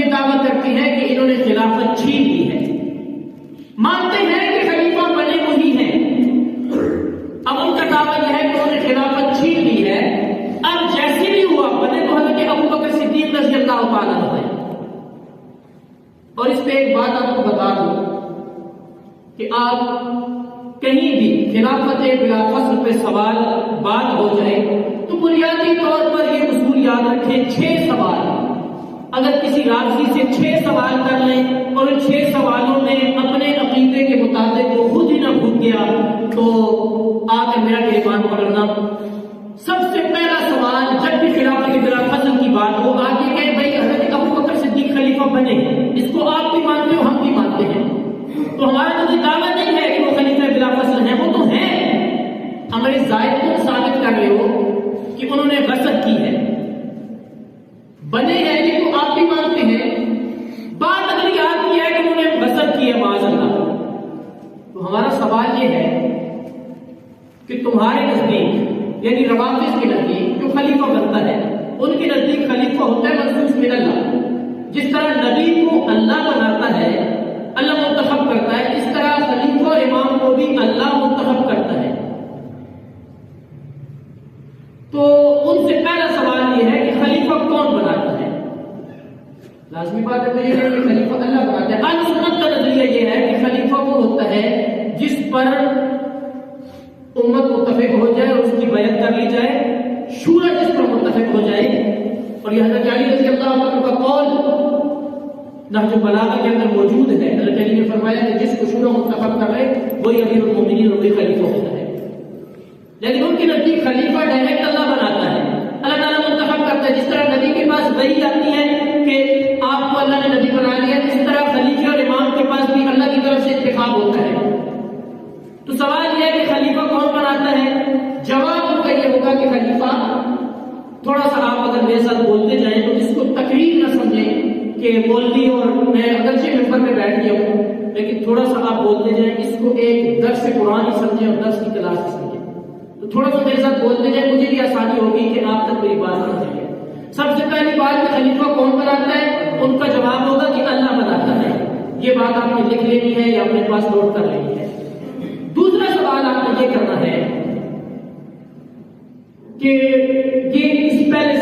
یہ دعویٰ کرتی ہے کہ انہوں نے خلافت چھین لی ہے، مانتے ہیں کہ خلیفہ بنے وہی ہیں، اب ان کا دعویٰ یہ ہے کہ انہوں نے خلافت چھین لی ہے، اب جیسے بھی ہوا بنے تو حضرت ابوبکر صدیق رضی اللہ تعالیٰ عنہ ہے۔ اور اس پہ ایک بات آپ کو بتا دوں کہ آپ کہیں بھی خلافت بلا فصل پہ سوال بات ہو جائے تو بنیادی طور پر یہ اصول یاد رکھیں، 6 سوال، اگر کسی راضی سے 6 سوال کر لیں اور ان 6 سوالوں میں اپنے عقیدے کے مطابق وہ خود ہی نہ بھول گیا تو آ کر میرا ایمان پکڑنا۔ سب سے پہلا سوال جب بھی خلافت بلا فصل کی بات ہو، آپ یہ کہیں بھائی حضرت ابوبکر صدیق خلیفہ بنے، اس کو آپ بھی مانتے ہو، ہم بھی مانتے ہیں، تو ہمارا تو دعویٰ نہیں ہے کہ وہ خلیفہ بلا فصل ہیں، وہ تو ہیں، ہمارے زائد کو ثابت کر رہے ہو کہ انہوں نے غصب کی ہے، بنے ہیں یہ تو آپ بھی مانتے ہیں، بات اگر یاد کیا ہے کہ انہوں نے غصب کی ہے معاذ اللہ، تو ہمارا سوال یہ ہے کہ تمہارے نزدیک یعنی روافض کے نزدیک جو خلیفہ بنتا ہے ان کے نزدیک خلیفہ ہوتا ہے منصوص من اللہ، جس طرح نبی کو اللہ بناتا ہے، اللہ منتخب کرتا ہے، اس طرح خلیفہ اور امام کو بھی اللہ منتخب کرتا ہے۔ تو ان سے پہلا سوال یہ ہے کہ خلیفہ کون بناتا ہے؟ لازمی بات ہے کہ خلیفہ اللہ بناتا ہے۔ اہل سنت کا نظریہ یہ ہے کہ خلیفہ وہ ہوتا ہے جس پر امت متفق ہو جائے اور اس کی بیعت کر لی جائے، شورا جس پر متفق ہو جائے، اور یہ حضرت علی رضی اللہ عنہ کا قول نہج البلاغہ کے اندر موجود ہے، حضرت علی نے فرمایا کہ جس کو شورا متفق کر لے وہی امیر المومنین اور وہی خلیفہ ہوتا ہے۔ لیکن ان کے نزدیک خلیفہ ڈائریکٹ اللہ بناتا ہے، اللہ تعالیٰ منتخب کرتا ہے، جس طرح نبی کے پاس وحی آتی ہے کہ آپ کو اللہ نے نبی بنا لیا، اس طرح خلیفہ اور امام کے پاس بھی اللہ کی طرف سے انتخاب ہوتا ہے۔ تو سوال یہ ہے کہ خلیفہ کون بناتا ہے؟ جواب ان کا یہ ہوگا کہ خلیفہ، تھوڑا سا آپ اگر میرے ساتھ بولتے جائیں تو اس کو تقریر نہ سمجھیں کہ مولوی اور میں اگرچہ ممبر میں بیٹھ گیا ہوں، لیکن تھوڑا سا آپ بولتے جائیں، اس کو ایک درس قرآن ہی سمجھیں اور درس کی کلاس ہی سمجھیں، تو تھوڑا سا میرے ساتھ بولتے جائیں، مجھے بھی آسانی ہوگی کہ آپ تک میری بات پہنچے۔ سب سے پہلی بات کہ خلیفہ کون بناتا ہے، ان کا جواب ہوگا کہ اللہ بناتا ہے۔ یہ بات آپ نے لکھ لینی ہے یا اپنے پاس نوٹ کر لینی ہے۔ دوسرا سوال آپ نے یہ کرنا ہے کہ یہ اس پہلے